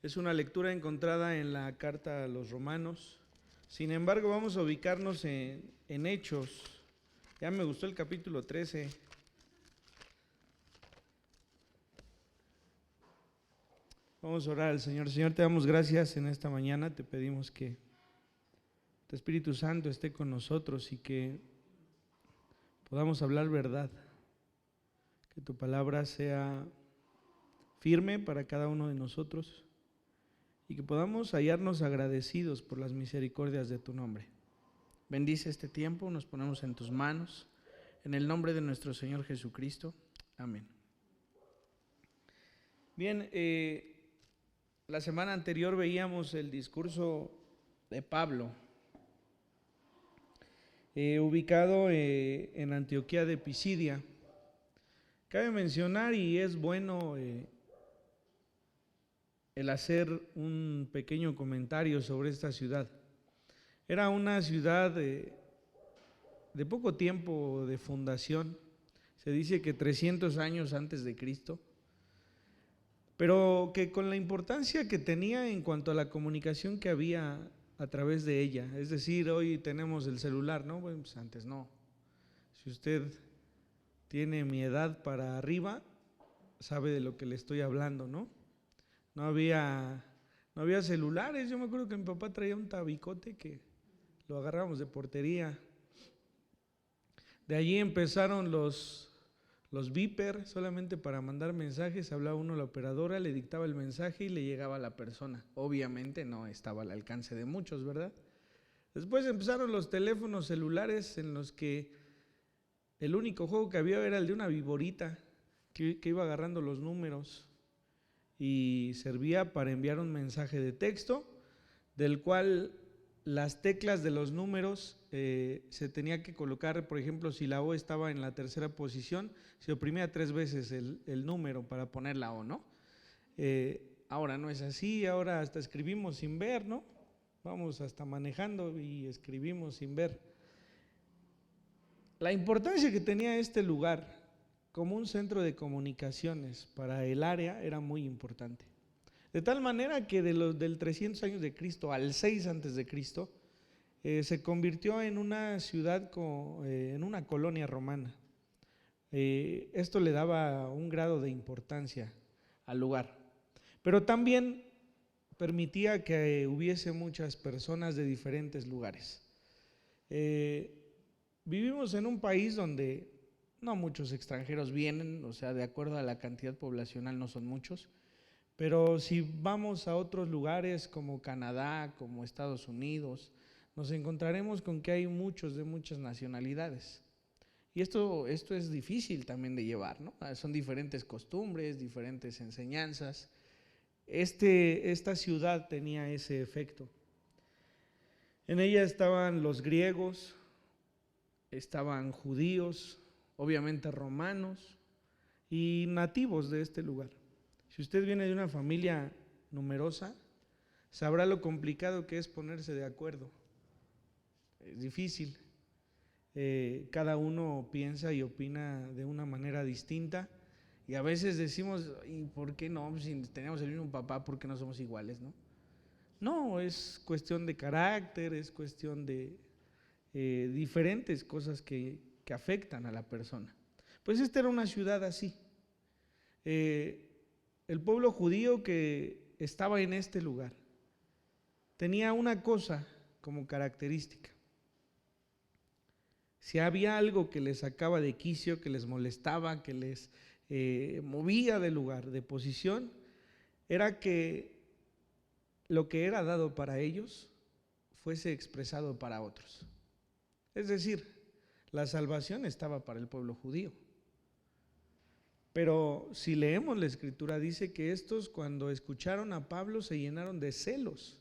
Es una lectura encontrada en la carta a los Romanos. Sin embargo, vamos a ubicarnos en Hechos. Ya me gustó el capítulo 13. Vamos a orar al Señor. Señor, te damos gracias en esta mañana. Te pedimos que tu Espíritu Santo esté con nosotros y que podamos hablar verdad. Que tu palabra sea firme para cada uno de nosotros y que podamos hallarnos agradecidos por las misericordias de tu nombre. Bendice este tiempo, nos ponemos en tus manos, en el nombre de nuestro Señor Jesucristo. Amén. Bien, la semana anterior veíamos el discurso de Pablo, ubicado en Antioquía de Pisidia. Cabe mencionar, y es bueno el hacer un pequeño comentario sobre esta ciudad. Era una ciudad de poco tiempo de fundación, se dice que 300 años antes de Cristo, pero que con la importancia que tenía en cuanto a la comunicación que había a través de ella. Es decir, hoy tenemos el celular, ¿no? Bueno, pues antes no. Si usted tiene mi edad para arriba, sabe de lo que le estoy hablando, ¿no? No había celulares. Yo me acuerdo que mi papá traía un tabicote que lo agarrábamos de portería. De allí empezaron los beeper, solamente para mandar mensajes. Hablaba uno a la operadora, le dictaba el mensaje y le llegaba a la persona. Obviamente no estaba al alcance de muchos, ¿verdad? Después empezaron los teléfonos celulares en los que el único juego que había era el de una viborita que iba agarrando los números y servía para enviar un mensaje de texto, del cual las teclas de los números se tenía que colocar. Por ejemplo, si la O estaba en la tercera posición, se oprimía 3 veces el número para poner la O, ¿no? Ahora no es así, ahora hasta escribimos sin ver, ¿no? Vamos hasta manejando y escribimos sin ver. La importancia que tenía este lugar como un centro de comunicaciones para el área era muy importante. De tal manera que del 300 años de Cristo al 6 antes de Cristo, se convirtió en una ciudad, en una colonia romana. Esto le daba un grado de importancia al lugar, pero también permitía que hubiese muchas personas de diferentes lugares. Vivimos en un país donde no muchos extranjeros vienen, o sea, de acuerdo a la cantidad poblacional no son muchos, pero si vamos a otros lugares como Canadá, como Estados Unidos, nos encontraremos con que hay muchos de muchas nacionalidades. Y esto es difícil también de llevar, ¿no? Son diferentes costumbres, diferentes enseñanzas. Esta ciudad tenía ese efecto. En ella estaban los griegos, estaban judíos, obviamente romanos y nativos de este lugar. Si usted viene de una familia numerosa, sabrá lo complicado que es ponerse de acuerdo. Es difícil. Cada uno piensa y opina de una manera distinta y a veces decimos, ¿y por qué no? Si tenemos el mismo papá, ¿por qué no somos iguales, no? No, es cuestión de carácter, es cuestión de diferentes cosas que afectan a la persona. Pues esta era una ciudad así. El pueblo judío que estaba en este lugar tenía una cosa como característica. Si había algo que les sacaba de quicio, que les molestaba, que les movía de lugar, de posición, era que lo que era dado para ellos fuese expresado para otros. Es decir, la salvación estaba para el pueblo judío. Pero si leemos la escritura, dice que estos, cuando escucharon a Pablo, se llenaron de celos.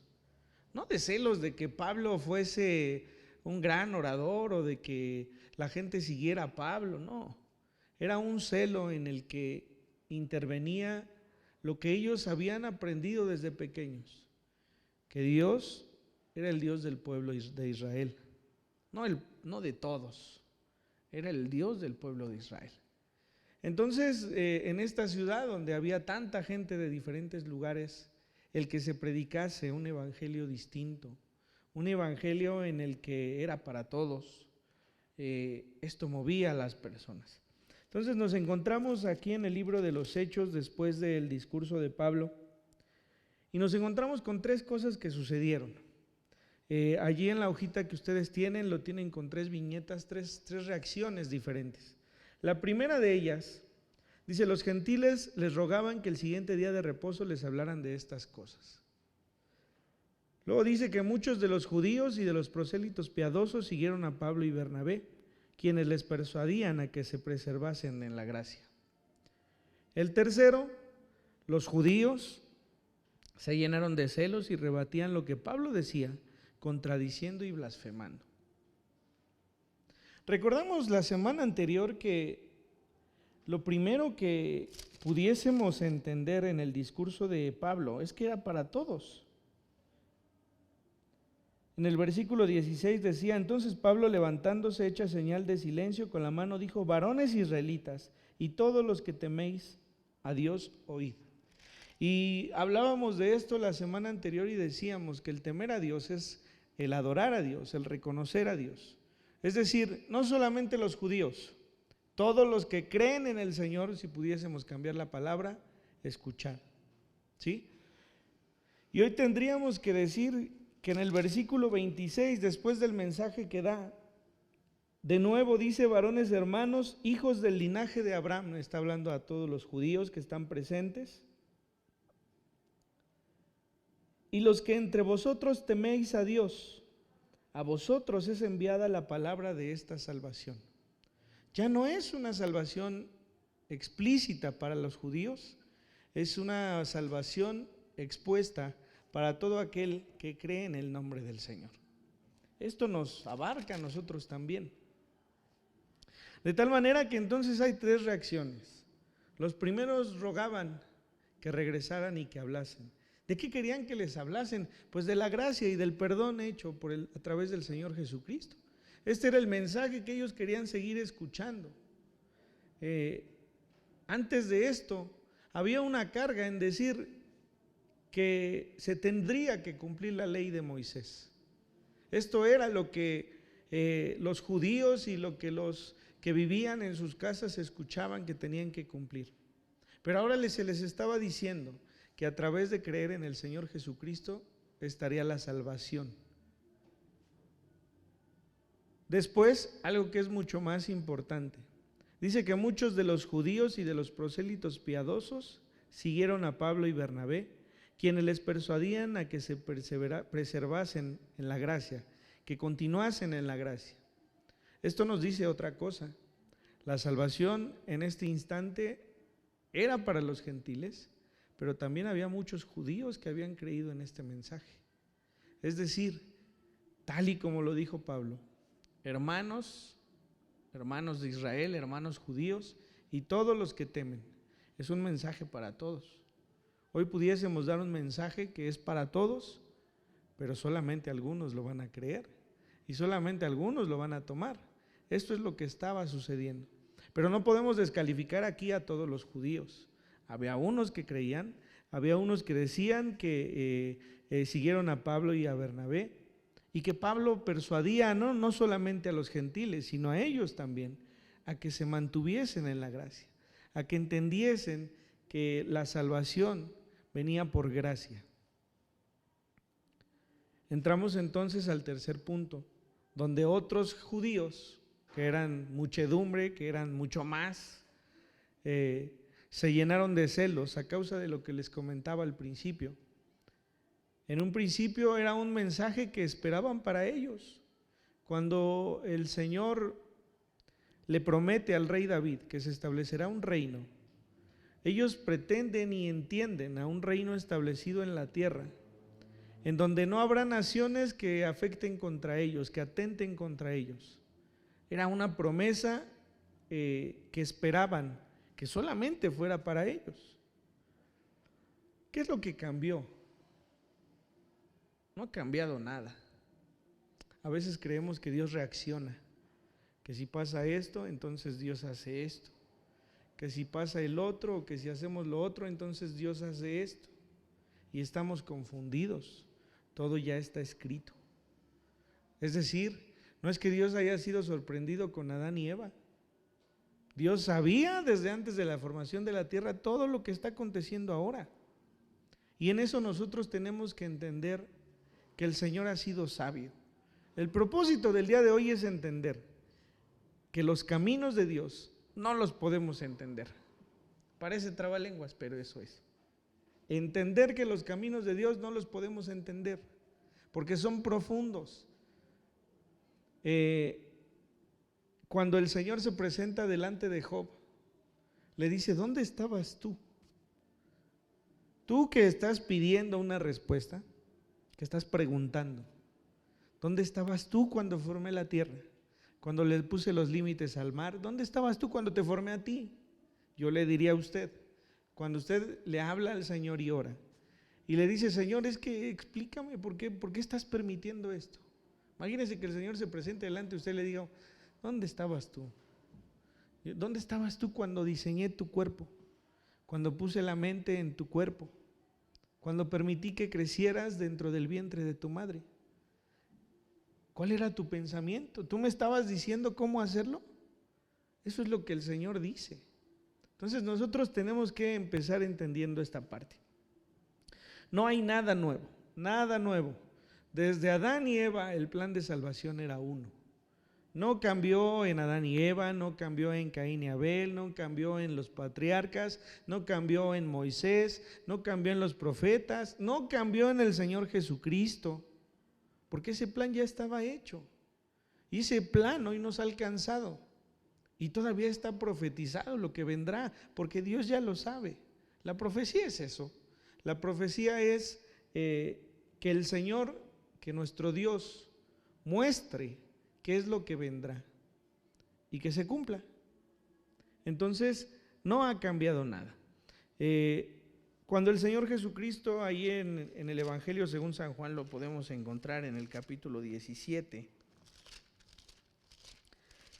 No de celos de que Pablo fuese un gran orador o de que la gente siguiera a Pablo, no. Era un celo en el que intervenía lo que ellos habían aprendido desde pequeños, que Dios era el Dios del pueblo de Israel, no de todos, era el Dios del pueblo de Israel. Entonces, en esta ciudad donde había tanta gente de diferentes lugares, el que se predicase un evangelio distinto, un evangelio en el que era para todos. Esto movía a las personas. Entonces nos encontramos aquí en el libro de los Hechos después del discurso de Pablo y nos encontramos con tres cosas que sucedieron. Allí en la hojita que ustedes tienen, lo tienen con tres viñetas, tres reacciones diferentes. La primera de ellas dice: los gentiles les rogaban que el siguiente día de reposo les hablaran de estas cosas. Luego dice que muchos de los judíos y de los prosélitos piadosos siguieron a Pablo y Bernabé, quienes les persuadían a que se preservasen en la gracia. El tercero, los judíos se llenaron de celos y rebatían lo que Pablo decía, contradiciendo y blasfemando. Recordamos la semana anterior que lo primero que pudiésemos entender en el discurso de Pablo es que era para todos. En el versículo 16 decía: entonces Pablo, levantándose, hecha señal de silencio con la mano, dijo: varones israelitas y todos los que teméis a Dios, oíd. Y hablábamos de esto la semana anterior y decíamos que el temer a Dios es el adorar a Dios, el reconocer a Dios. Es decir, no solamente los judíos, todos los que creen en el Señor, si pudiésemos cambiar la palabra, escuchar. ¿Sí? Y hoy tendríamos que decir que en el versículo 26, después del mensaje que da, de nuevo dice: varones hermanos, hijos del linaje de Abraham. Está hablando a todos los judíos que están presentes. Y los que entre vosotros teméis a Dios, a vosotros es enviada la palabra de esta salvación. Ya no es una salvación explícita para los judíos, es una salvación expuesta para todo aquel que cree en el nombre del Señor. Esto nos abarca a nosotros también. De tal manera que entonces hay tres reacciones. Los primeros rogaban que regresaran y que hablasen. ¿De qué querían que les hablasen? Pues de la gracia y del perdón hecho a través del Señor Jesucristo. Este era el mensaje que ellos querían seguir escuchando. Antes de esto, había una carga en decir que se tendría que cumplir la ley de Moisés. Esto era lo que los judíos y lo que los que vivían en sus casas escuchaban que tenían que cumplir. Pero ahora se les estaba diciendo que a través de creer en el Señor Jesucristo estaría la salvación. Después, algo que es mucho más importante. Dice que muchos de los judíos y de los prosélitos piadosos siguieron a Pablo y Bernabé, quienes les persuadían a que se preservasen en la gracia, que continuasen en la gracia. Esto nos dice otra cosa. La salvación en este instante era para los gentiles, pero también había muchos judíos que habían creído en este mensaje. Es decir, tal y como lo dijo Pablo, hermanos de Israel, hermanos judíos y todos los que temen. Es un mensaje para todos. Hoy pudiésemos dar un mensaje que es para todos, pero solamente algunos lo van a creer y solamente algunos lo van a tomar. Esto es lo que estaba sucediendo. Pero no podemos descalificar aquí a todos los judíos. Había unos que creían, había unos que decían que siguieron a Pablo y a Bernabé, y que Pablo persuadía no solamente a los gentiles, sino a ellos también, a que se mantuviesen en la gracia, a que entendiesen que la salvación venía por gracia. Entramos entonces al tercer punto, donde otros judíos, que eran muchedumbre, que eran mucho más, se llenaron de celos a causa de lo que les comentaba al principio. En un principio era un mensaje que esperaban para ellos. Cuando el Señor le promete al rey David que se establecerá un reino, ellos pretenden y entienden a un reino establecido en la tierra, en donde no habrá naciones que afecten contra ellos, que atenten contra ellos. Era una promesa que esperaban que solamente fuera para ellos. ¿Qué es lo que cambió? No ha cambiado nada. A veces creemos que Dios reacciona, que si pasa esto, entonces Dios hace esto, que si pasa el otro, o que si hacemos lo otro, entonces Dios hace esto. y estamos confundidos. Todo ya está escrito. Es decir, no es que Dios haya sido sorprendido con Adán y Eva. Dios sabía desde antes de la formación de la tierra todo lo que está aconteciendo ahora. Y en eso nosotros tenemos que entender que el Señor ha sido sabio. El propósito del día de hoy es entender que los caminos de Dios no los podemos entender. Parece trabalenguas, pero eso es. Entender que los caminos de Dios no los podemos entender, porque son profundos. Cuando el Señor se presenta delante de Job, le dice: ¿dónde estabas tú? Tú que estás pidiendo una respuesta, que estás preguntando, ¿dónde estabas tú cuando formé la tierra? Cuando le puse los límites al mar, ¿dónde estabas tú cuando te formé a ti? Yo le diría a usted, cuando usted le habla al Señor y ora, y le dice: Señor, es que explícame por qué estás permitiendo esto. Imagínese que el Señor se presente delante de usted y le diga: ¿dónde estabas tú? ¿Dónde estabas tú cuando diseñé tu cuerpo? Cuando puse la mente en tu cuerpo, cuando permití que crecieras dentro del vientre de tu madre. ¿Cuál era tu pensamiento? ¿Tú me estabas diciendo cómo hacerlo? Eso es lo que el Señor dice. Entonces nosotros tenemos que empezar entendiendo esta parte. No hay nada nuevo, nada nuevo. Desde Adán y Eva el plan de salvación era uno. No cambió en Adán y Eva, no cambió en Caín y Abel, no cambió en los patriarcas, no cambió en Moisés, no cambió en los profetas, no cambió en el Señor Jesucristo, porque ese plan ya estaba hecho. Y ese plan hoy nos ha alcanzado y todavía está profetizado lo que vendrá, porque Dios ya lo sabe. La profecía es eso. La profecía es que el Señor, que nuestro Dios muestre qué es lo que vendrá y que se cumpla. Entonces, no ha cambiado nada. Cuando el Señor Jesucristo, ahí en el Evangelio según San Juan, lo podemos encontrar en el capítulo 17,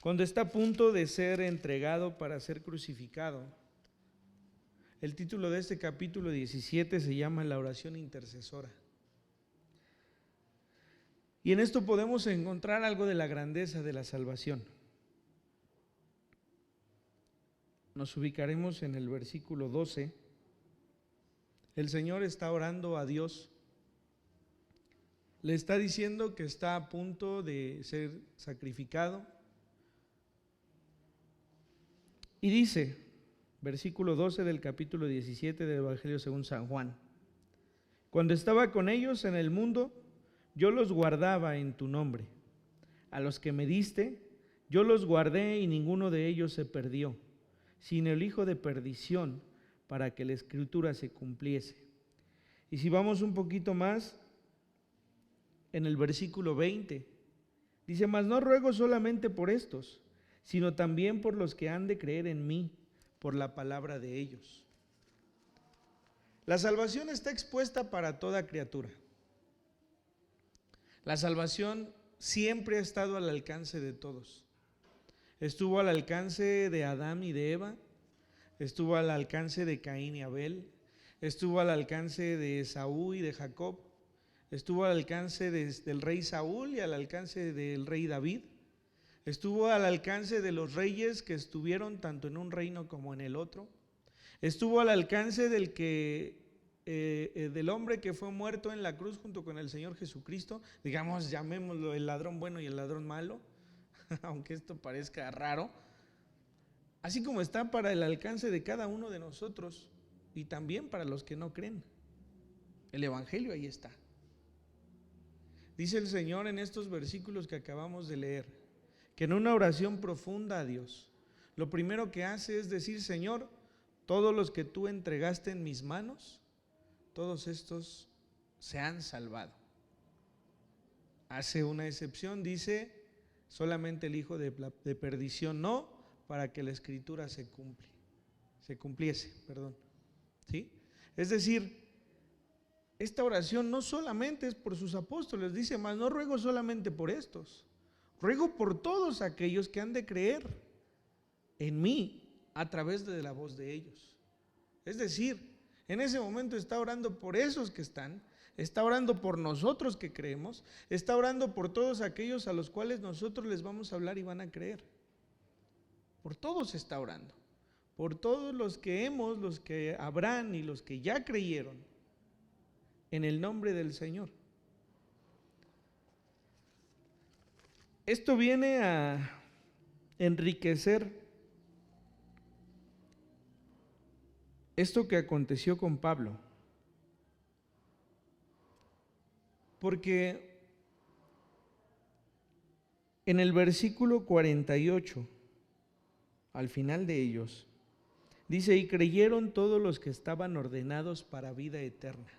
cuando está a punto de ser entregado para ser crucificado. El título de este capítulo 17 se llama La oración intercesora. Y en esto podemos encontrar algo de la grandeza de la salvación. Nos ubicaremos en el versículo 12. El Señor está orando a Dios. Le está diciendo que está a punto de ser sacrificado. Y dice, versículo 12 del capítulo 17 del Evangelio según San Juan: cuando estaba con ellos en el mundo, yo los guardaba en tu nombre. A los que me diste, yo los guardé y ninguno de ellos se perdió, sino el hijo de perdición, para que la escritura se cumpliese. Y si vamos un poquito más, en el versículo 20, dice: mas no ruego solamente por estos, sino también por los que han de creer en mí, por la palabra de ellos. La salvación está expuesta para toda criatura. La salvación siempre ha estado al alcance de todos. Estuvo al alcance de Adán y de Eva, estuvo al alcance de Caín y Abel, estuvo al alcance de Esaú y de Jacob, estuvo al alcance del rey Saúl y al alcance del rey David, estuvo al alcance de los reyes que estuvieron tanto en un reino como en el otro, estuvo al alcance del hombre que fue muerto en la cruz junto con el Señor Jesucristo, digamos, llamémoslo el ladrón bueno y el ladrón malo, aunque esto parezca raro, así como está para el alcance de cada uno de nosotros y también para los que no creen. El Evangelio ahí está. Dice el Señor en estos versículos que acabamos de leer, que en una oración profunda a Dios, lo primero que hace es decir: Señor, todos los que tú entregaste en mis manos, todos estos se han salvado. Hace una excepción, dice: solamente el hijo de perdición no, para que la escritura se cumpliese. ¿Sí? Es decir, esta oración no solamente es por sus apóstoles, dice: mas no ruego solamente por estos, ruego por todos aquellos que han de creer en mí a través de la voz de ellos. Es decir, En ese momento está orando por esos que están, está orando por nosotros que creemos, está orando por todos aquellos a los cuales nosotros les vamos a hablar y van a creer. Por todos está orando, por todos los que habrán y los que ya creyeron en el nombre del Señor. Esto viene a enriquecer esto que aconteció con Pablo, porque en el versículo 48, al final de ellos, dice: y creyeron todos los que estaban ordenados para vida eterna.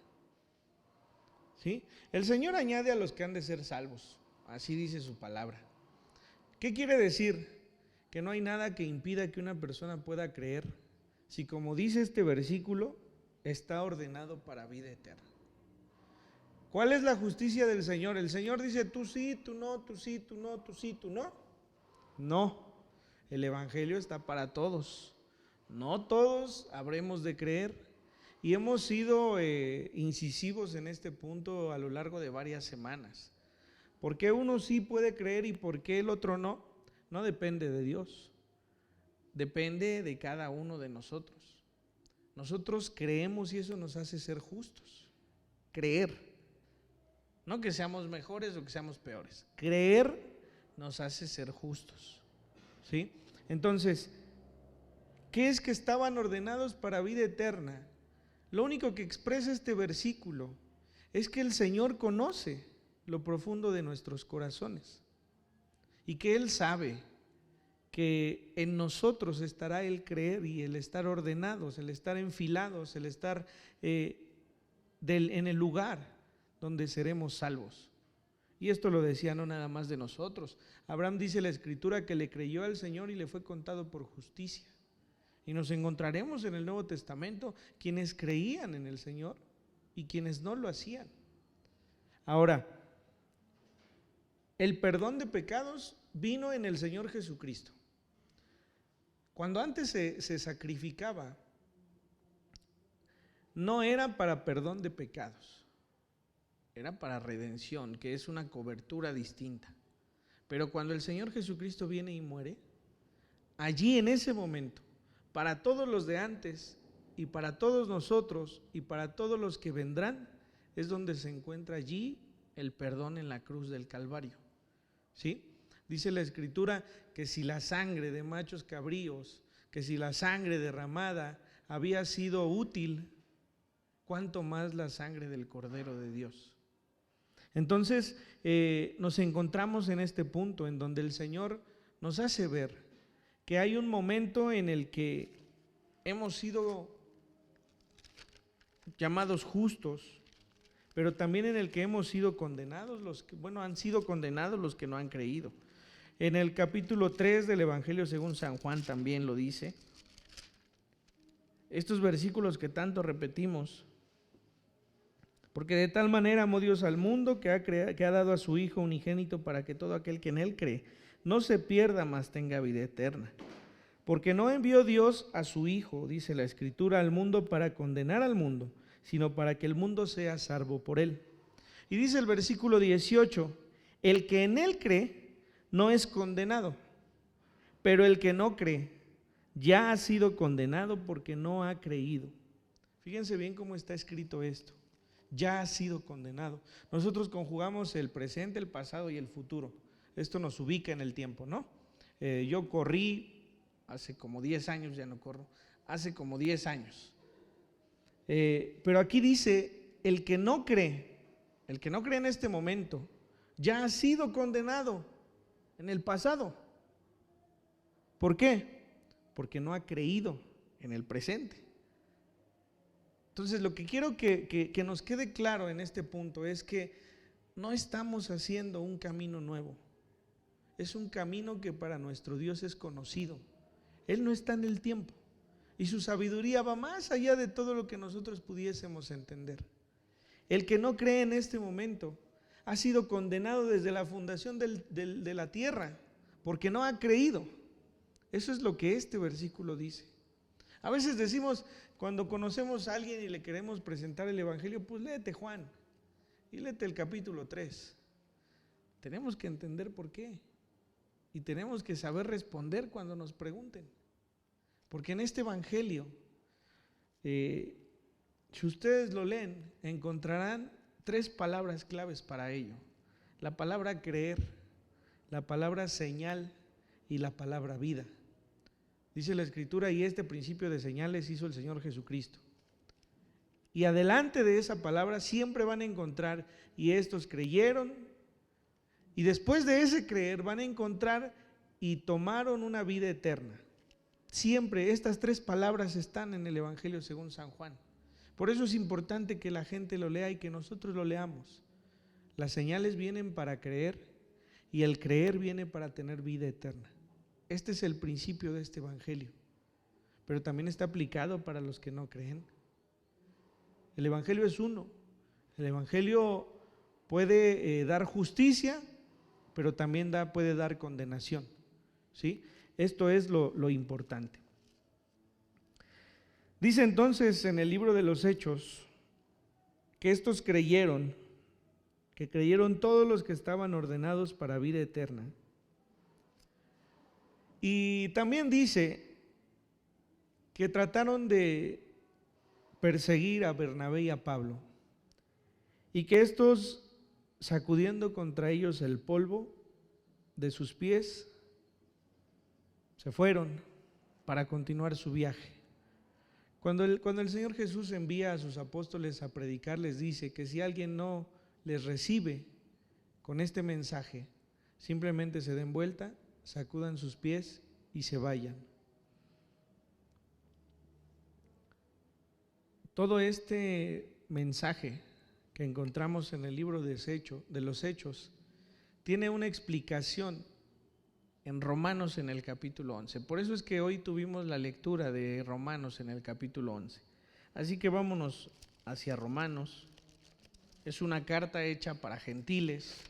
¿Sí? El Señor añade a los que han de ser salvos, así dice su palabra. ¿Qué quiere decir? Que no hay nada que impida que una persona pueda creer, si, como dice este versículo, está ordenado para vida eterna. ¿Cuál es la justicia del Señor? El Señor dice: tú sí, tú no, tú sí, tú no, tú sí, tú no. No, el Evangelio está para todos. No todos habremos de creer, y hemos sido incisivos en este punto a lo largo de varias semanas. ¿Por qué uno sí puede creer y por qué el otro no? No depende de Dios, depende de cada uno de nosotros. Nosotros creemos y eso nos hace ser justos. Creer, no que seamos mejores o que seamos peores. Creer nos hace ser justos, ¿sí? Entonces, ¿qué es que estaban ordenados para vida eterna? Lo único que expresa este versículo es que el Señor conoce lo profundo de nuestros corazones y que Él sabe que en nosotros estará el creer y el estar ordenados, el estar enfilados, el estar en el lugar donde seremos salvos. Y esto lo decía no nada más de nosotros. Abraham, dice la Escritura, que le creyó al Señor y le fue contado por justicia. Y nos encontraremos en el Nuevo Testamento quienes creían en el Señor y quienes no lo hacían. Ahora, el perdón de pecados vino en el Señor Jesucristo. Cuando antes se sacrificaba, no era para perdón de pecados, era para redención, que es una cobertura distinta. Pero cuando el Señor Jesucristo viene y muere, allí en ese momento, para todos los de antes y para todos nosotros y para todos los que vendrán, es donde se encuentra allí el perdón en la cruz del Calvario. ¿Sí? Dice la Escritura que si la sangre de machos cabríos, que si la sangre derramada había sido útil, cuánto más la sangre del Cordero de Dios. Entonces nos encontramos en este punto en donde el Señor nos hace ver que hay un momento en el que hemos sido llamados justos, pero también en el que hemos sido condenados, han sido condenados los que no han creído. En el capítulo 3 del Evangelio según San Juan también lo dice. Estos versículos que tanto repetimos: porque de tal manera amó Dios al mundo que ha dado a su Hijo unigénito, para que todo aquel que en Él cree no se pierda, mas tenga vida eterna. Porque no envió Dios a su Hijo, dice la Escritura, al mundo para condenar al mundo, sino para que el mundo sea salvo por Él. Y dice el versículo 18: el que en Él cree no es condenado, pero el que no cree ya ha sido condenado porque no ha creído. Fíjense bien cómo está escrito esto: ya ha sido condenado. Nosotros conjugamos el presente, el pasado y el futuro. Esto nos ubica en el tiempo, ¿no? Yo corrí hace como 10 años, ya no corro, hace como 10 años. Pero aquí dice: el que no cree en este momento, ya ha sido condenado en el pasado. ¿Por qué? Porque no ha creído en el presente. Entonces, lo que quiero que nos quede claro en este punto es que no estamos haciendo un camino nuevo. Es un camino que para nuestro Dios es conocido. Él no está en el tiempo y su sabiduría va más allá de todo lo que nosotros pudiésemos entender. El que no cree en este momento ha sido condenado desde la fundación de la tierra, porque no ha creído. Eso es lo que este versículo dice. A veces decimos Cuando conocemos a alguien y le queremos presentar el Evangelio, pues léete Juan y léete el capítulo 3. Tenemos que entender por qué y tenemos que saber responder cuando nos pregunten. Porque en este Evangelio, si ustedes lo leen, encontrarán 3 palabras claves para ello. La palabra creer, la palabra señal y la palabra vida. Dice la Escritura, y este principio de señales hizo el Señor Jesucristo. Y adelante de esa palabra siempre van a encontrar, y estos creyeron, y después de ese creer van a encontrar, y tomaron una vida eterna. Siempre estas 3 palabras están en el Evangelio según San Juan. Por eso es importante que la gente lo lea y que nosotros lo leamos. Las señales vienen para creer y el creer viene para tener vida eterna. Este es el principio de este Evangelio, pero también está aplicado para los que no creen. El Evangelio es uno. El Evangelio puede dar justicia, pero también puede dar condenación, ¿sí? Esto es lo importante. Dice entonces en el libro de los Hechos que estos creyeron, que creyeron todos los que estaban ordenados para vida eterna. Y también dice que trataron de perseguir a Bernabé y a Pablo, y que estos, sacudiendo contra ellos el polvo de sus pies, se fueron para continuar su viaje. Cuando el Señor Jesús envía a sus apóstoles a predicar, les dice que si alguien no les recibe con este mensaje, simplemente se den vuelta, sacudan sus pies y se vayan. Todo este mensaje que encontramos en el libro de los Hechos tiene una explicación en Romanos en el capítulo 11. Por eso es que hoy tuvimos la lectura de Romanos en el capítulo 11. Así que vámonos hacia Romanos. Es una carta hecha para gentiles.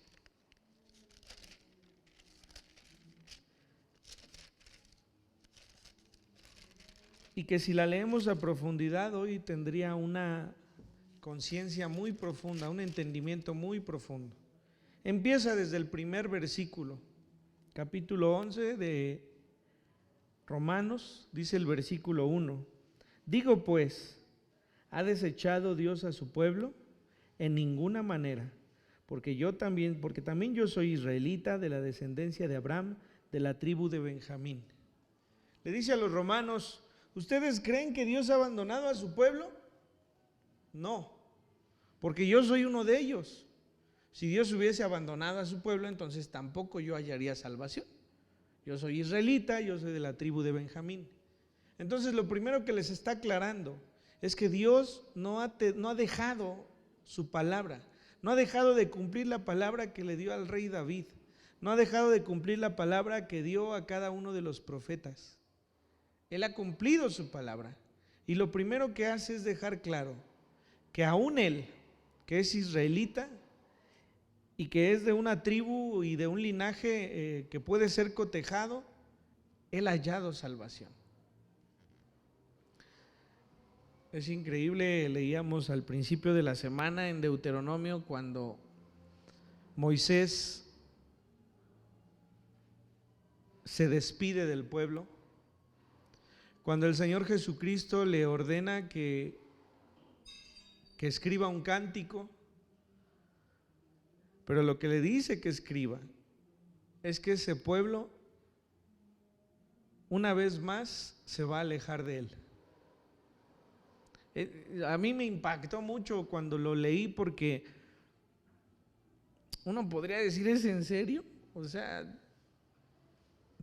Y que si la leemos a profundidad hoy tendría una conciencia muy profunda, un entendimiento muy profundo. Empieza desde el primer versículo, capítulo 11 de Romanos, dice el versículo 1. Digo pues, ¿ha desechado Dios a su pueblo? En ninguna manera, porque también yo soy israelita de la descendencia de Abraham, de la tribu de Benjamín. Le dice a los romanos, ¿ustedes creen que Dios ha abandonado a su pueblo? No, porque yo soy uno de ellos. Si Dios hubiese abandonado a su pueblo, entonces tampoco yo hallaría salvación. Yo soy israelita, yo soy de la tribu de Benjamín. Entonces lo primero que les está aclarando es que Dios no ha dejado su palabra, no ha dejado de cumplir la palabra que le dio al rey David, no ha dejado de cumplir la palabra que dio a cada uno de los profetas. Él ha cumplido su palabra y lo primero que hace es dejar claro que aún él, que es israelita y que es de una tribu y de un linaje que puede ser cotejado, él ha hallado salvación. Es increíble, leíamos al principio de la semana en Deuteronomio cuando Moisés se despide del pueblo, cuando el Señor Jesucristo le ordena que escriba un cántico, pero lo que le dice que escriba es que ese pueblo una vez más se va a alejar de él. A mí me impactó mucho cuando lo leí porque uno podría decir, ¿es en serio? O sea,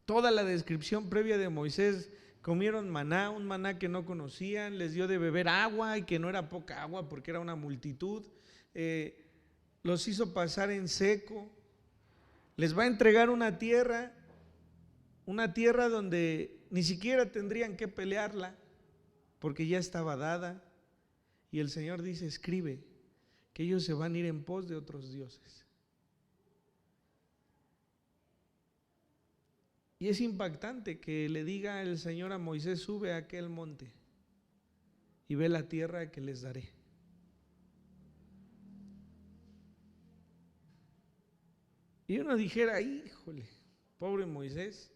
toda la descripción previa de Moisés, comieron maná, un maná que no conocían, les dio de beber agua y que no era poca agua porque era una multitud, los hizo pasar en seco, les va a entregar una tierra donde ni siquiera tendrían que pelearla porque ya estaba dada, y el Señor dice, escribe que ellos se van a ir en pos de otros dioses. Y es impactante que le diga el Señor a Moisés, sube a aquel monte y ve la tierra que les daré. Y uno dijera, híjole, pobre Moisés.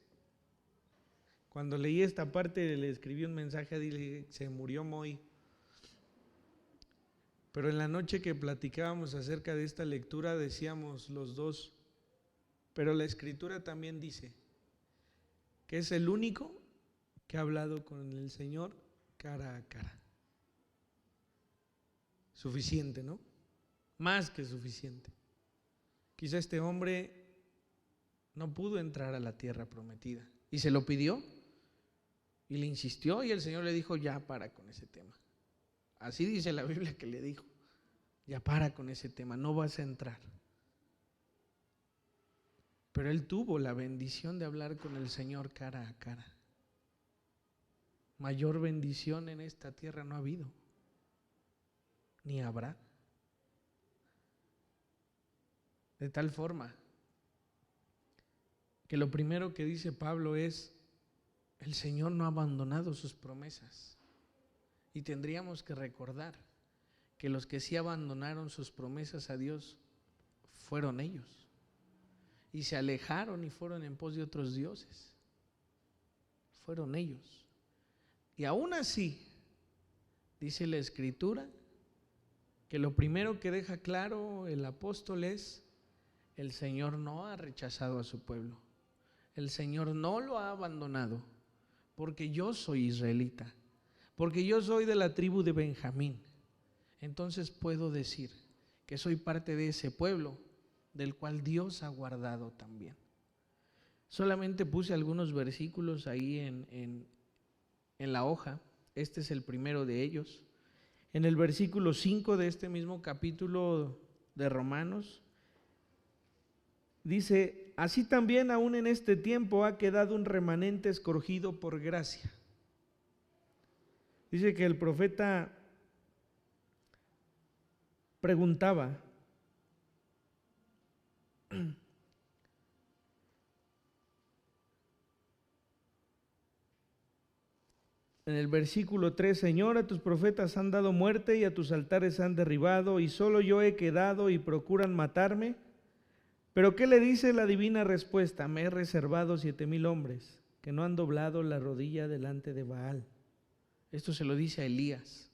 Cuando leí esta parte le escribí un mensaje, dile, se murió Moy. Pero en la noche que platicábamos acerca de esta lectura decíamos los dos, pero la Escritura también dice que es el único que ha hablado con el Señor cara a cara. Suficiente, ¿no? Más que suficiente. Quizá este hombre no pudo entrar a la tierra prometida y se lo pidió y le insistió y el Señor le dijo, ya para con ese tema. Así dice la Biblia que le dijo, ya para con ese tema, no vas a entrar. Pero él tuvo la bendición de hablar con el Señor cara a cara. Mayor bendición en esta tierra no ha habido, ni habrá. De tal forma que lo primero que dice Pablo es, el Señor no ha abandonado sus promesas. Y tendríamos que recordar que los que sí abandonaron sus promesas a Dios fueron ellos. Y se alejaron y fueron en pos de otros dioses. Fueron ellos. Y aún así, dice la Escritura, que lo primero que deja claro el apóstol es, el Señor no ha rechazado a su pueblo. El Señor no lo ha abandonado, porque yo soy israelita, porque yo soy de la tribu de Benjamín. Entonces puedo decir que soy parte de ese pueblo del cual Dios ha guardado también. Solamente puse algunos versículos ahí en la hoja. Este es el primero de ellos. En el versículo 5 de este mismo capítulo de Romanos, dice, así también aún en este tiempo ha quedado un remanente escogido por gracia. Dice que el profeta preguntaba, en el versículo 3, Señor, a tus profetas han dado muerte y a tus altares han derribado, y solo yo he quedado y procuran matarme. Pero ¿qué le dice la divina respuesta? Me he reservado 7,000 hombres que no han doblado la rodilla delante de Baal. Esto se lo dice a Elías.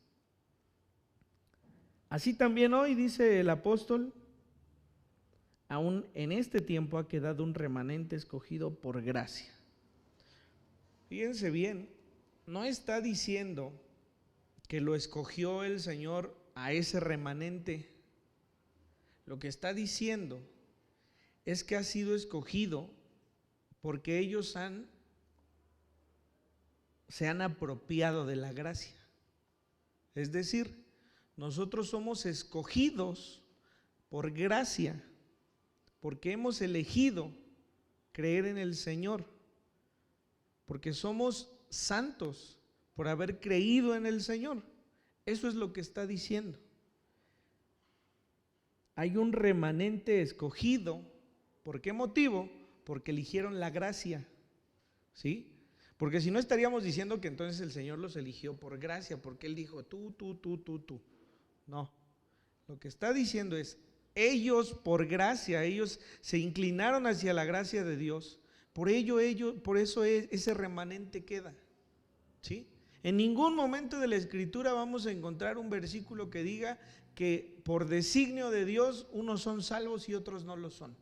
Así también hoy, dice el apóstol, aún en este tiempo ha quedado un remanente escogido por gracia. Fíjense bien, no está diciendo que lo escogió el Señor a ese remanente. Lo que está diciendo es que ha sido escogido porque ellos se han apropiado de la gracia. Es decir, nosotros somos escogidos por gracia, porque hemos elegido creer en el Señor, porque somos santos por haber creído en el Señor. Eso es lo que está diciendo. Hay un remanente escogido. ¿Por qué motivo? Porque eligieron la gracia, ¿sí? Porque si no estaríamos diciendo que entonces el Señor los eligió por gracia, porque Él dijo tú. No, lo que está diciendo es, ellos por gracia, ellos se inclinaron hacia la gracia de Dios, por eso ese remanente queda, ¿sí? En ningún momento de la Escritura vamos a encontrar un versículo que diga que por designio de Dios unos son salvos y otros no lo son.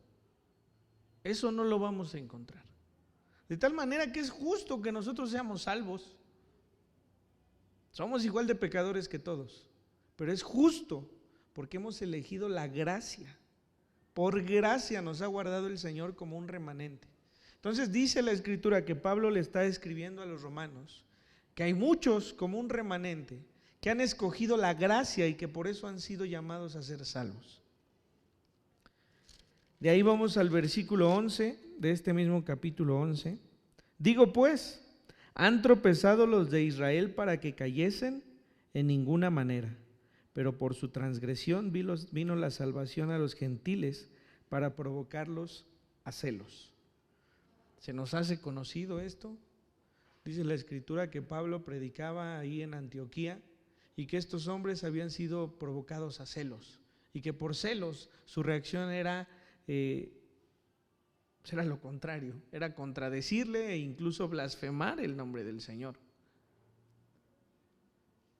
Eso no lo vamos a encontrar. De tal manera que es justo que nosotros seamos salvos. Somos igual de pecadores que todos, pero es justo porque hemos elegido la gracia. Por gracia nos ha guardado el Señor como un remanente. Entonces dice la Escritura que Pablo le está escribiendo a los romanos que hay muchos como un remanente que han escogido la gracia y que por eso han sido llamados a ser salvos. De ahí vamos al versículo 11 de este mismo capítulo 11. Digo pues, ¿han tropezado los de Israel para que cayesen? En ninguna manera, pero por su transgresión vino la salvación a los gentiles para provocarlos a celos. ¿Se nos hace conocido esto? Dice la Escritura que Pablo predicaba ahí en Antioquía y que estos hombres habían sido provocados a celos y que por celos su reacción era lo contrario, era contradecirle e incluso blasfemar el nombre del Señor.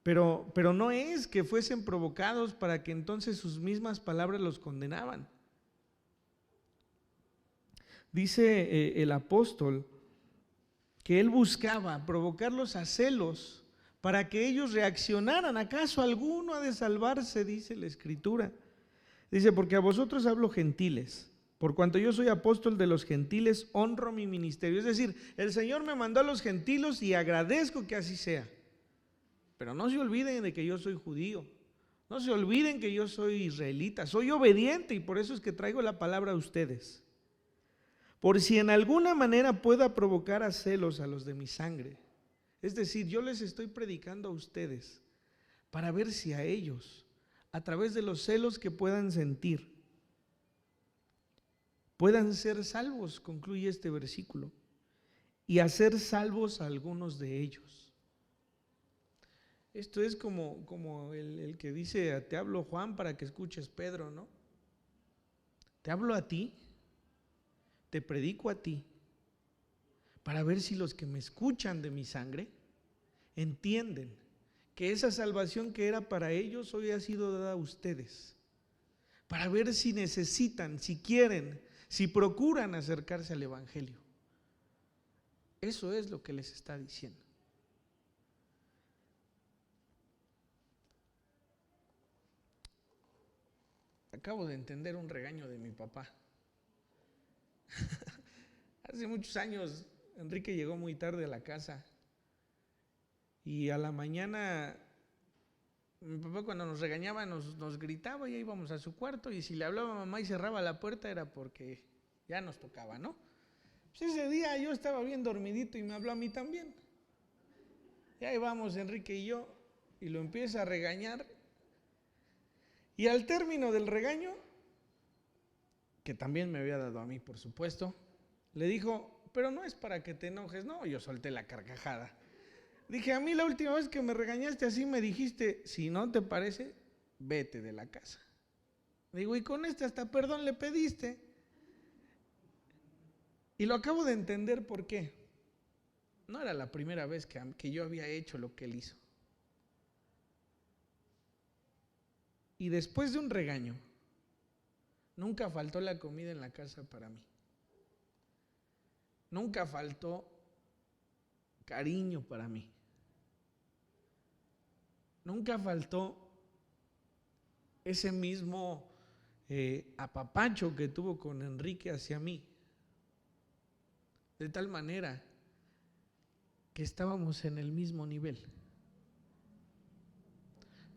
Pero no es que fuesen provocados para que entonces sus mismas palabras los condenaban. Dice el apóstol que él buscaba provocarlos a celos para que ellos reaccionaran. ¿Acaso alguno ha de salvarse? Dice la Escritura. Dice, porque a vosotros hablo gentiles, por cuanto yo soy apóstol de los gentiles, honro mi ministerio. Es decir, el Señor me mandó a los gentiles y agradezco que así sea. Pero no se olviden de que yo soy judío, no se olviden que yo soy israelita, soy obediente y por eso es que traigo la palabra a ustedes. Por si en alguna manera pueda provocar a celos a los de mi sangre. Es decir, yo les estoy predicando a ustedes para ver si a ellos, a través de los celos que puedan sentir, puedan ser salvos, concluye este versículo, y hacer salvos a algunos de ellos. Esto es como el que dice, te hablo Juan para que escuches Pedro, ¿no? Te hablo a ti, te predico a ti, para ver si los que me escuchan de mi sangre entienden que esa salvación que era para ellos hoy ha sido dada a ustedes, para ver si necesitan, si quieren, si procuran acercarse al Evangelio. Eso es lo que les está diciendo. Acabo de entender un regaño de mi papá. Hace muchos años, Enrique llegó muy tarde a la casa y a la mañana mi papá cuando nos regañaba nos gritaba y íbamos a su cuarto y si le hablaba a mamá y cerraba la puerta era porque ya nos tocaba, ¿no? Pues ese día yo estaba bien dormidito y me habló a mí también. Y ahí vamos Enrique y yo y lo empieza a regañar. Y al término del regaño, que también me había dado a mí, por supuesto, le dijo, pero no es para que te enojes. No, yo solté la carcajada. Dije, a mí la última vez que me regañaste así me dijiste, si no te parece, vete de la casa. Digo, y con este hasta perdón le pediste. Y lo acabo de entender por qué. No era la primera vez que yo había hecho lo que él hizo. Y después de un regaño, nunca faltó la comida en la casa para mí. Nunca faltó cariño para mí. Nunca faltó ese mismo apapacho que tuvo con Enrique hacia mí. De tal manera que estábamos en el mismo nivel.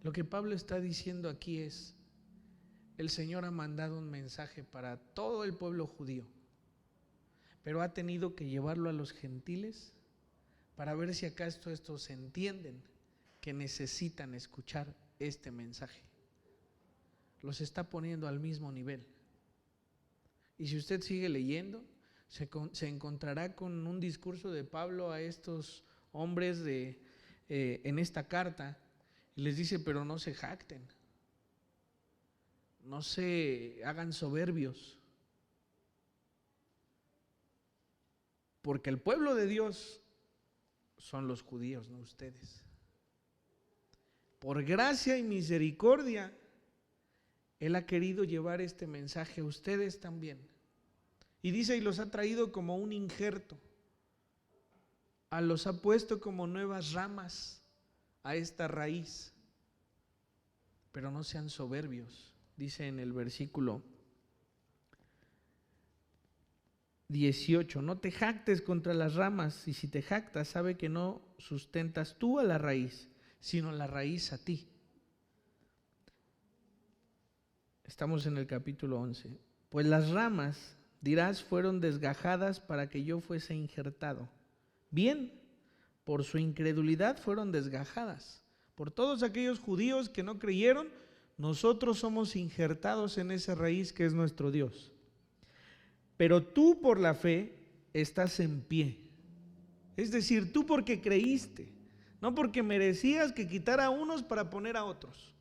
Lo que Pablo está diciendo aquí es, el Señor ha mandado un mensaje para todo el pueblo judío, pero ha tenido que llevarlo a los gentiles para ver si acaso estos entienden que necesitan escuchar este mensaje. Los está poniendo al mismo nivel. Y si usted sigue leyendo, se encontrará con un discurso de Pablo a estos hombres en esta carta. Y les dice, pero no se jacten, no se hagan soberbios, porque el pueblo de Dios son los judíos, no ustedes. Por gracia y misericordia, Él ha querido llevar este mensaje a ustedes también. Y dice, y los ha traído como un injerto, los ha puesto como nuevas ramas a esta raíz, pero no sean soberbios, dice en el versículo 18, no te jactes contra las ramas, y si te jactas, sabe que no sustentas tú a la raíz, sino la raíz a ti. Estamos en el capítulo 11. Pues las ramas, dirás, fueron desgajadas para que yo fuese injertado. Bien, por su incredulidad fueron desgajadas. Por todos aquellos judíos que no creyeron, nosotros somos injertados en esa raíz que es nuestro Dios. Pero tú por la fe estás en pie. Es decir, tú porque creíste, No porque merecías que quitara a unos para poner a otros.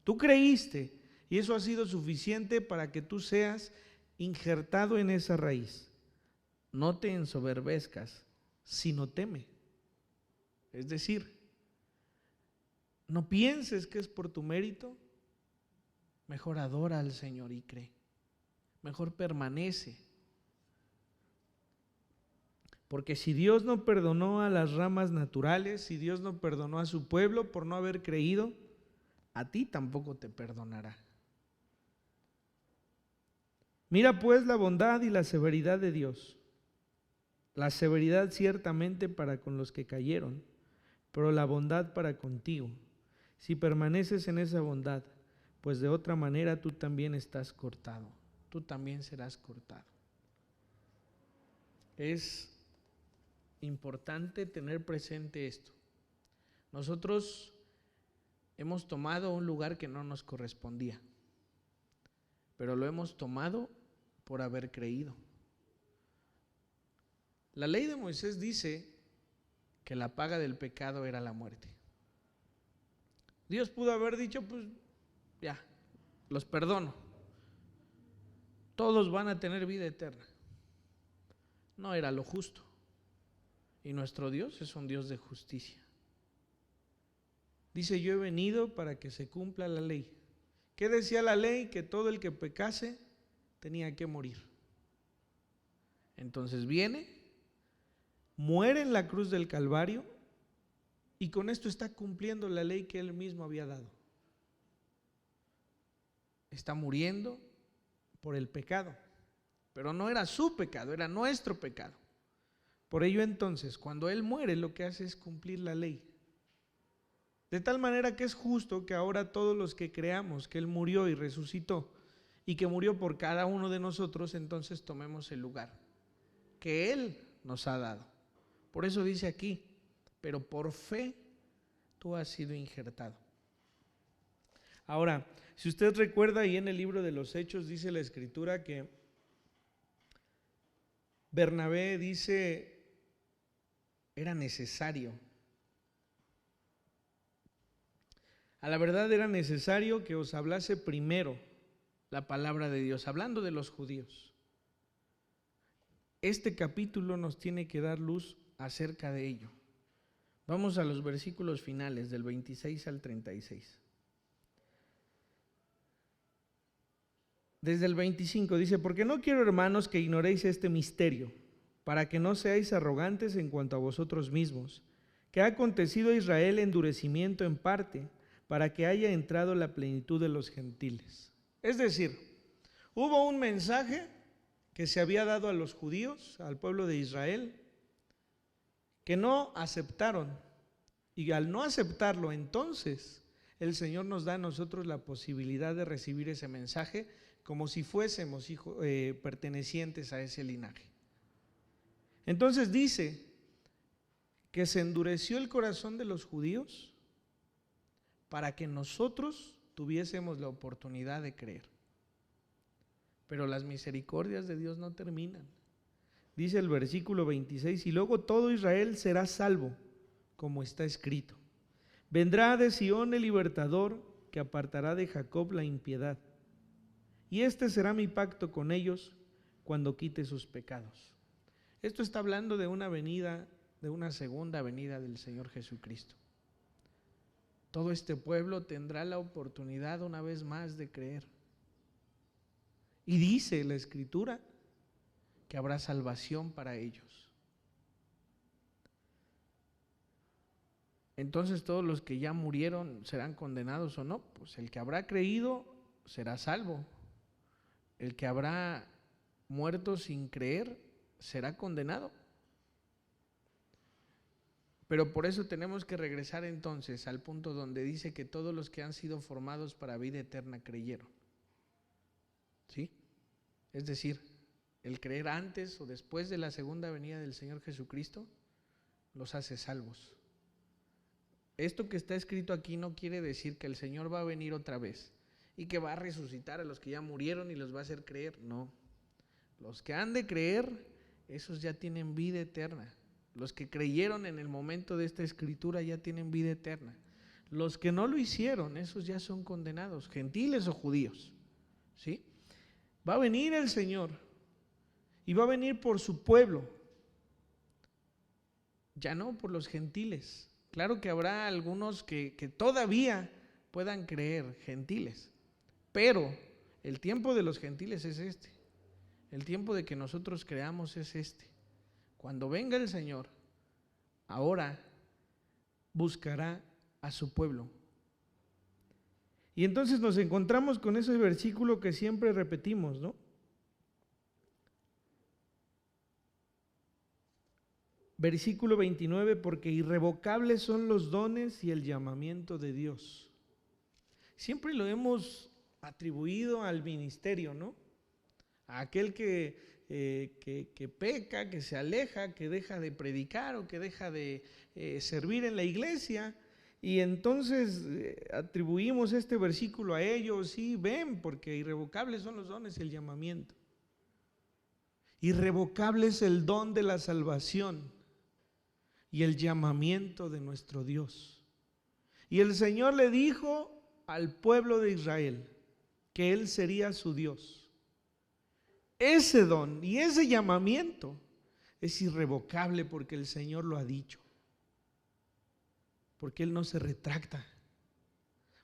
Tú creíste y eso ha sido suficiente para que tú seas injertado en esa raíz. No te ensoberbezcas, sino teme. Es decir, no pienses que es por tu mérito. Mejor adora al Señor y cree. Mejor permanece. Porque si Dios no perdonó a las ramas naturales, si Dios no perdonó a su pueblo por no haber creído, a ti tampoco te perdonará. Mira pues la bondad y la severidad de Dios. La severidad ciertamente para con los que cayeron, pero la bondad para contigo. Si permaneces en esa bondad, pues de otra manera tú también estás cortado, tú también serás cortado. Es importante tener presente esto. Nosotros hemos tomado un lugar que no nos correspondía, pero lo hemos tomado por haber creído. La ley de Moisés dice que la paga del pecado era la muerte. Dios pudo haber dicho, pues ya, los perdono. Todos van a tener vida eterna. No era lo justo. Y nuestro Dios es un Dios de justicia. Dice, yo he venido para que se cumpla la ley. ¿Qué decía la ley? Que todo el que pecase tenía que morir. Entonces viene, muere en la cruz del Calvario y con esto está cumpliendo la ley que él mismo había dado. Está muriendo por el pecado, pero no era su pecado, era nuestro pecado. Por ello entonces, cuando él muere, lo que hace es cumplir la ley. De tal manera que es justo que ahora todos los que creamos que él murió y resucitó y que murió por cada uno de nosotros, entonces tomemos el lugar que él nos ha dado. Por eso dice aquí, pero por fe tú has sido injertado. Ahora, si usted recuerda, ahí en el libro de los Hechos dice la Escritura que Bernabé dice, era necesario. A la verdad era necesario que os hablase primero la palabra de Dios, hablando de los judíos. Este capítulo nos tiene que dar luz acerca de ello. Vamos a los versículos finales, del 26 al 36. Desde el 25 dice, porque no quiero, hermanos, que ignoréis este misterio, para que no seáis arrogantes en cuanto a vosotros mismos, que ha acontecido a Israel endurecimiento en parte, para que haya entrado la plenitud de los gentiles. Es decir, hubo un mensaje que se había dado a los judíos, al pueblo de Israel, que no aceptaron, y al no aceptarlo, entonces el Señor nos da a nosotros la posibilidad de recibir ese mensaje como si fuésemos pertenecientes a ese linaje. Entonces dice que se endureció el corazón de los judíos para que nosotros tuviésemos la oportunidad de creer. Pero las misericordias de Dios no terminan. Dice el versículo 26, y luego todo Israel será salvo, como está escrito. Vendrá de Sión el libertador, que apartará de Jacob la impiedad. Y este será mi pacto con ellos cuando quite sus pecados. Esto está hablando de una venida, de una segunda venida del Señor Jesucristo. Todo este pueblo tendrá la oportunidad una vez más de creer. Y dice la Escritura que habrá salvación para ellos. Entonces todos los que ya murieron serán condenados o no. Pues el que habrá creído será salvo. El que habrá muerto sin creer será condenado. Pero por eso tenemos que regresar entonces al punto donde dice que todos los que han sido formados para vida eterna creyeron. ¿Sí? Es decir, el creer antes o después de la segunda venida del Señor Jesucristo los hace salvos. Esto que está escrito aquí no quiere decir que el Señor va a venir otra vez y que va a resucitar a los que ya murieron y los va a hacer creer. No. Los que han de creer, esos ya tienen vida eterna. Los que creyeron en el momento de esta escritura ya tienen vida eterna. Los que no lo hicieron, esos ya son condenados, gentiles o judíos. ¿Sí? Va a venir el Señor y va a venir por su pueblo, ya no por los gentiles. Claro que habrá algunos que todavía puedan creer, gentiles, pero el tiempo de los gentiles es este. El tiempo de que nosotros creamos es este. Cuando venga el Señor, ahora buscará a su pueblo. Y entonces nos encontramos con ese versículo que siempre repetimos, ¿no? Versículo 29, porque irrevocables son los dones y el llamamiento de Dios. Siempre lo hemos atribuido al ministerio, ¿no? A aquel que peca, que se aleja, que deja de predicar o que deja de servir en la iglesia. Y entonces atribuimos este versículo a ellos. Sí, ven, porque irrevocables son los dones y el llamamiento. Irrevocable es el don de la salvación y el llamamiento de nuestro Dios. Y el Señor le dijo al pueblo de Israel que Él sería su Dios. Ese don y ese llamamiento es irrevocable porque el Señor lo ha dicho. Porque Él no se retracta.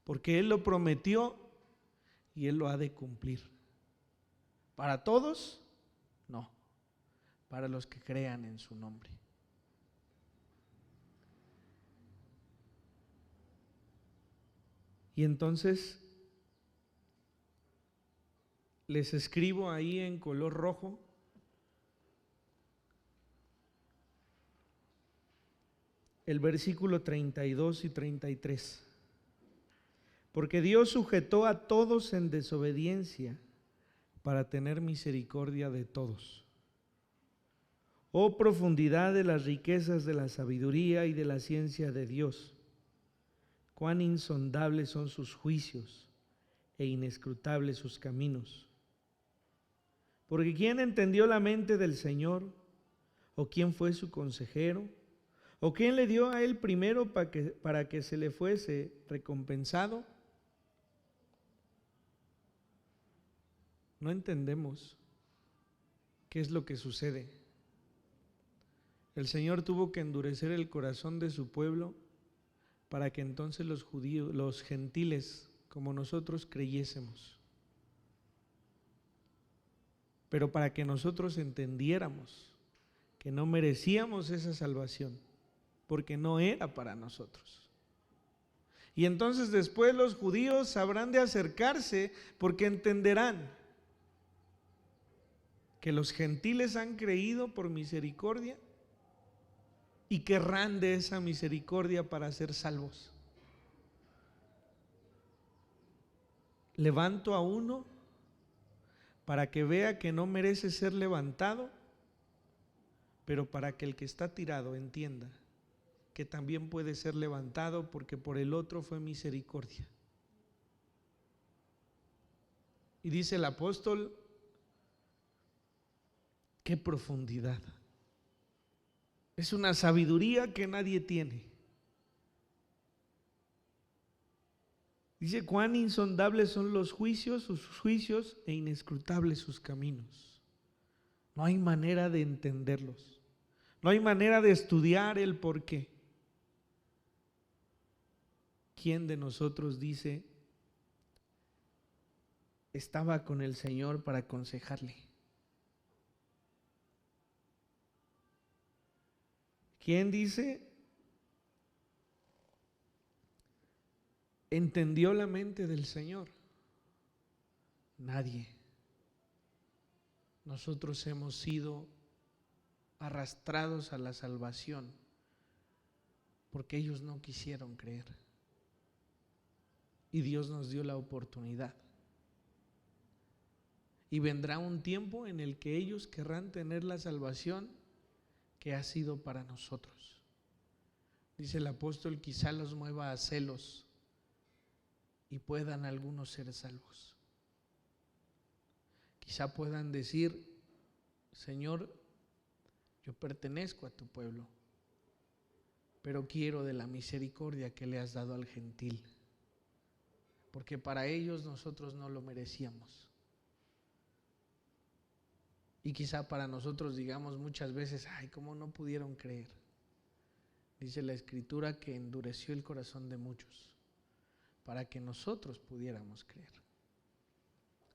Porque Él lo prometió y Él lo ha de cumplir. ¿Para todos? No. Para los que crean en su nombre. Y entonces les escribo ahí en color rojo el versículo 32 y 33. Porque Dios sujetó a todos en desobediencia para tener misericordia de todos. Oh profundidad de las riquezas de la sabiduría y de la ciencia de Dios. Cuán insondables son sus juicios e inescrutables sus caminos. Porque ¿quién entendió la mente del Señor? ¿O quién fue su consejero? ¿O quién le dio a él primero para que se le fuese recompensado? No entendemos qué es lo que sucede. El Señor tuvo que endurecer el corazón de su pueblo para que entonces los judíos, los gentiles como nosotros creyésemos. Pero para que nosotros entendiéramos que no merecíamos esa salvación, porque no era para nosotros. Y entonces después los judíos sabrán de acercarse porque entenderán que los gentiles han creído por misericordia y querrán de esa misericordia para ser salvos. Levanto a uno para que vea que no merece ser levantado, pero para que el que está tirado entienda que también puede ser levantado porque por el otro fue misericordia. Y dice el apóstol, qué profundidad. Es una sabiduría que nadie tiene. Dice, cuán insondables son los juicios, sus juicios, e inescrutables sus caminos. No hay manera de entenderlos. No hay manera de estudiar el porqué. ¿Quién de nosotros dice, estaba con el Señor para aconsejarle? ¿Quién dice, entendió la mente del Señor? Nadie. Nosotros hemos sido arrastrados a la salvación porque ellos no quisieron creer. Y Dios nos dio la oportunidad. Y vendrá un tiempo en el que ellos querrán tener la salvación que ha sido para nosotros. Dice el apóstol, quizá los mueva a celos y puedan algunos ser salvos. Quizá puedan decir, Señor, yo pertenezco a tu pueblo, pero quiero de la misericordia que le has dado al gentil, porque para ellos nosotros no lo merecíamos. Y quizá para nosotros digamos muchas veces, ay, ¿cómo no pudieron creer? Dice la Escritura que endureció el corazón de muchos para que nosotros pudiéramos creer.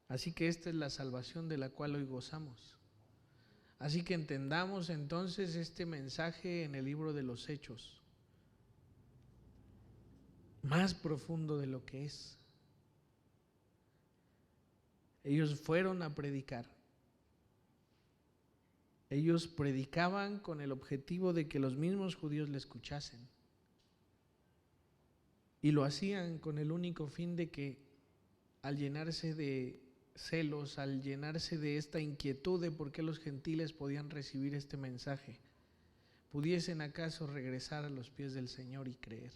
Así que esta es la salvación de la cual hoy gozamos. Así que entendamos entonces este mensaje en el libro de los Hechos, más profundo de lo que es. Ellos fueron a predicar. Ellos predicaban con el objetivo de que los mismos judíos le escuchasen. Y lo hacían con el único fin de que al llenarse de celos, al llenarse de esta inquietud de por qué los gentiles podían recibir este mensaje, pudiesen acaso regresar a los pies del Señor y creer.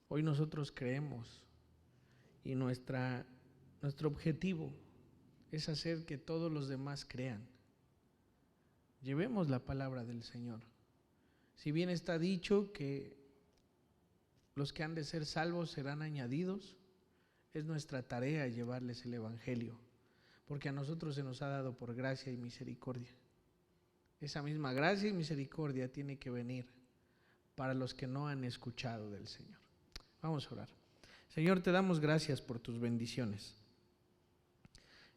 Hoy nosotros creemos y nuestro objetivo es hacer que todos los demás crean. Llevemos la palabra del Señor. Si bien está dicho que los que han de ser salvos serán añadidos, es nuestra tarea llevarles el Evangelio, porque a nosotros se nos ha dado por gracia y misericordia. Esa misma gracia y misericordia tiene que venir para los que no han escuchado del Señor. Vamos a orar. Señor, te damos gracias por tus bendiciones.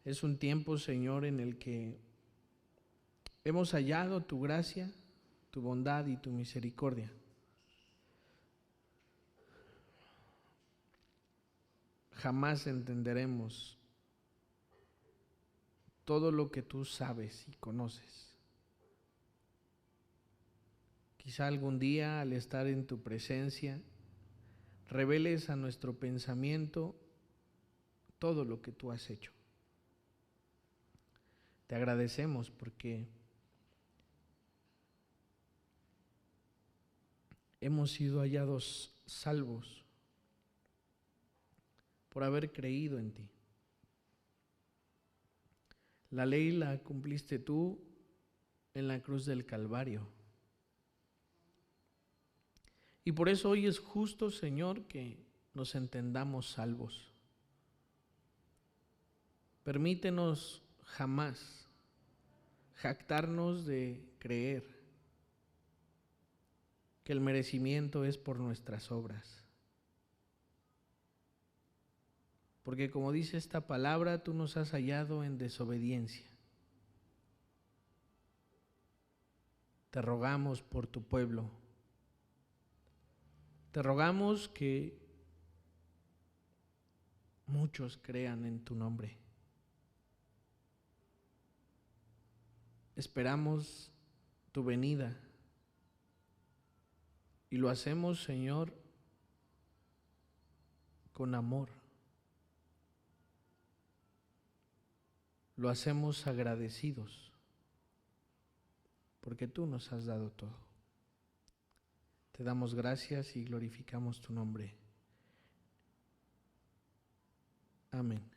Es un tiempo, Señor, en el que hemos hallado tu gracia, tu bondad y tu misericordia. Jamás entenderemos todo lo que tú sabes y conoces. Quizá algún día, al estar en tu presencia, reveles a nuestro pensamiento todo lo que tú has hecho. Te agradecemos porque hemos sido hallados salvos por haber creído en ti. La ley la cumpliste tú en la cruz del Calvario. Y por eso hoy es justo, Señor, que nos entendamos salvos. Permítenos jamás jactarnos de creer que el merecimiento es por nuestras obras. Porque como dice esta palabra, tú nos has hallado en desobediencia. Te rogamos por tu pueblo. Te rogamos que muchos crean en tu nombre. Esperamos tu venida y lo hacemos, Señor, con amor. Lo hacemos agradecidos porque tú nos has dado todo. Te damos gracias y glorificamos tu nombre. Amén.